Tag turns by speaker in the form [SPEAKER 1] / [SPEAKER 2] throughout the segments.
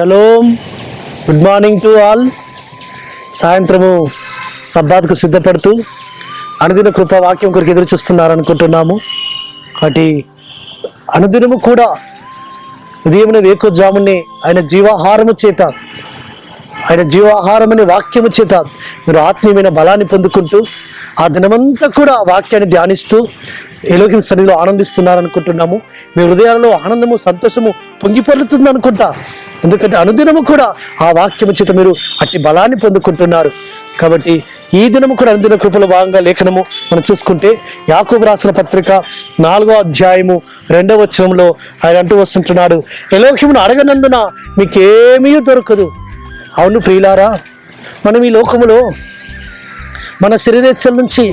[SPEAKER 1] Shalom, good morning to all. సాయంత్రము సబ్బాత్కు సిద్ధపడుతూ అనుదిన కృపా వాక్యం కొరకు ఎదురు చూస్తున్నారు అనుకుంటున్నాము. కాబట్టి అనుదినము కూడా ఉదయం వేకుజామునే ఆయన జీవాహారము చేత, ఆయన జీవాహారం అనే వాక్యము చేత మీరు ఆత్మీయమైన బలాన్ని పొందుకుంటూ ఆ దినమంతా కూడా వాక్యాన్ని ధ్యానిస్తూ ఎలోహిం సన్నిధిలో ఆనందిస్తున్నారనుకుంటున్నాము. మీ హృదయాలలో ఆనందము, సంతోషము పొంగిపొర్లుతుంది అనుకుంటా. ఎందుకంటే అనుదినము కూడా ఆ వాక్యము చేత మీరు అట్టి బలాన్ని పొందుకుంటున్నారు. కాబట్టి ఈ దినము కూడా అనుదిన కృపల భాగంగా లేఖనము మనం చూసుకుంటే యాకోబు రాసిన పత్రిక 4వ అధ్యాయము 2వ వచనంలో ఆయన అంటూ వస్తుంటున్నాడు, ఎలోహిమును అడగనందున మీకేమీ దొరకదు. అవును ప్రియులారా, మనం ఈ లోకములో మన శరీరేచ్ఛల నుంచి,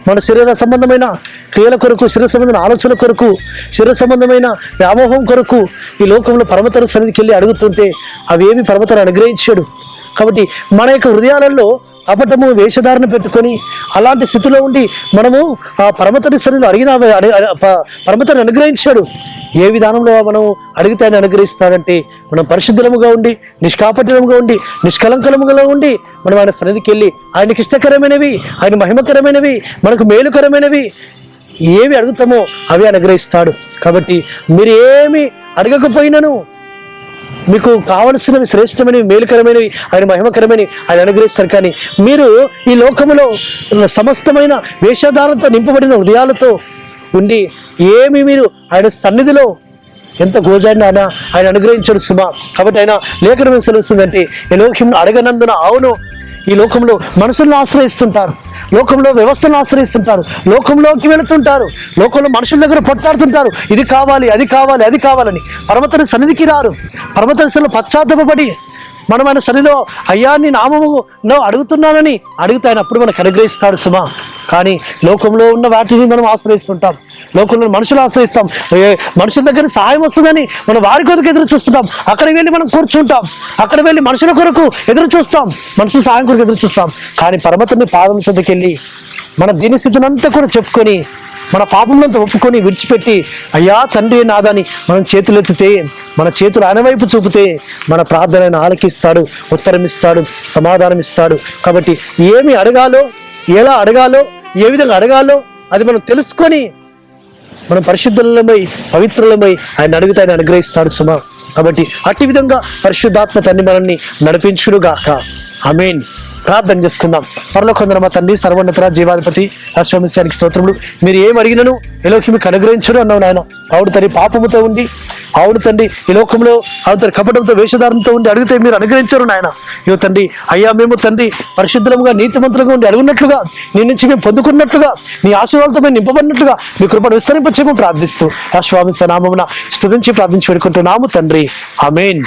[SPEAKER 1] మన శరీర సంబంధమైన క్రియల కొరకు, శరీర సంబంధమైన ఆలోచన కొరకు, శరీర సంబంధమైన వ్యామోహం కొరకు ఈ లోకంలో పరమతర సన్నిధికి వెళ్ళి అడుగుతుంటే అవేమి పరమతర అనుగ్రహించాడు. కాబట్టి మన యొక్క హృదయాలలో అబద్ధము వేషధారణ పెట్టుకొని అలాంటి స్థితిలో ఉండి మనము ఆ పరమతరి సన్నిధిలో అడిగిన పరమతని అనుగ్రహించాడు. ఏ విధానంలో మనం అడిగితే ఆయన అనుగ్రహిస్తాడంటే మనం పరిశుద్ధముగా ఉండి, నిష్కాపట్యముగా ఉండి, నిష్కలంకలముగా ఉండి మనం ఆయన సన్నిధికి వెళ్ళి ఆయనకి ఇష్టకరమైనవి, ఆయన మహిమకరమైనవి, మనకు మేలుకరమైనవి ఏవి అడుగుతామో అవి అనుగ్రహిస్తాడు. కాబట్టి మీరు ఏమి అడగకపోయినను మీకు కావలసినవి, శ్రేష్టమైనవి, మేలుకరమైనవి, ఆయన మహిమకరమైనవి ఆయన అనుగ్రహిస్తారు. కానీ మీరు ఈ లోకములో సమస్తమైన వేషధారంతో నింపబడిన హృదయాలతో ఉండి ఏమి మీరు ఆయన సన్నిధిలో ఎంత గోజాన్ని ఆయన అనుగ్రహించాడు సుమా. కాబట్టి ఆయన లేఖనం సెలవుస్తుందంటే ఎలోహింను అడగనందున, అవును ఈ లోకంలో మనుషులను ఆశ్రయిస్తుంటారు, లోకంలో వ్యవస్థలను ఆశ్రయిస్తుంటారు, లోకంలోకి వెళుతుంటారు, లోకంలో మనుషుల దగ్గర పొట్టాడుతుంటారు, ఇది కావాలి, అది కావాలి, అది కావాలని. పరమతని సన్నిధికి రారు. పరమతని సన్నిధిలో పశ్చాత్తాపడి మనం ఆయన సన్నిధిలో అయ్యా నీ నామములో అడుగుతున్నానని అడిగితే ఆయన అప్పుడు మనకు అనుగ్రహిస్తాడు సుమా. కానీ లోకంలో ఉన్న వాటిని మనం ఆశ్రయిస్తుంటాం, లోకంలో మనుషులు ఆశ్రయిస్తాం, మనుషుల దగ్గర సహాయం వస్తుందని మనం వారి కొరకు ఎదురు చూస్తుంటాం. అక్కడికి వెళ్ళి మనం కూర్చుంటాం, అక్కడ వెళ్ళి మనుషుల కొరకు ఎదురు చూస్తాం, మనుషుల సహాయం కొరకు ఎదురు చూస్తాం. కానీ పరమతని పాదం చెంతకి వెళ్ళి మన దీనస్థితినంతా కూడా చెప్పుకొని, మన పాపంలంతా ఒప్పుకొని విడిచిపెట్టి అయ్యా తండ్రి నాదని మనం చేతులెత్తితే, మన చేతులు ఆయన వైపు చూపితే మన ప్రార్థనను ఆలకిస్తాడు, ఉత్తరం ఇస్తాడు, సమాధానం ఇస్తాడు. కాబట్టి ఏమి అడగాలో, ఎలా అడగాలో, ఏ విధంగా అడగాలో అది మనం తెలుసుకొని మనం పరిశుద్ధులమై, పవిత్రులమై ఆయన అడిగితే ఆయన అనుగ్రహిస్తాడు సుమా. కాబట్టి అట్టి విధంగా పరిశుద్ధాత్మ తండ్రి మనల్ని నడిపించునుగాక. ఆమేన్. ప్రార్థన చేసుకుందాం. పరలోకందర మా తండ్రి, సర్వోన్నత జీవాధిపతి అశ్వమిశానికి స్తోత్రములు. మీరు ఏం అడిగినను ఎలోహిమికి అనుగ్రహించడు అన్నావు నాయన. అవును తండ్రి, పాపముతో ఉండి, అవును తండ్రి ఈ లోకంలో అవును తండ్రి కపటంతో, వేషధారంతో ఉండి అడిగితే మీరు అనుగ్రహించరు నాయన. ఇవ్వ తండ్రి, అయ్యా మేము తండ్రి పరిశుద్ధముగా, నీతిమంతులుగా ఉండి అడుగున్నట్లుగా, నీ నుంచి మేము పొందుకున్నట్లుగా, నీ ఆశీర్వాదాలతో మేము నింపబడినట్లుగా మీ కృపను విస్తరింపచేయమని ప్రార్థిస్తూ అశ్వామిశ నామమున స్తుతించి ప్రార్థించి పెడుకుంటున్నాము తండ్రి. ఆమేన్.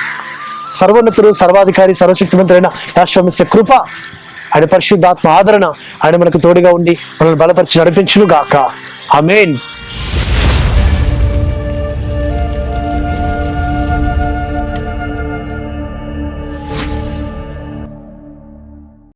[SPEAKER 1] సర్వోన్నతుడు, సర్వాధికారి, సర్వశక్తిమంతుడైన యాశ్వమిస్య కృప, ఆయన పరిశుద్ధాత్మ ఆదరణ ఆయన మనకు తోడుగా ఉండి మనల్ని బలపరిచి నడిపించును గాక. ఆమేన్.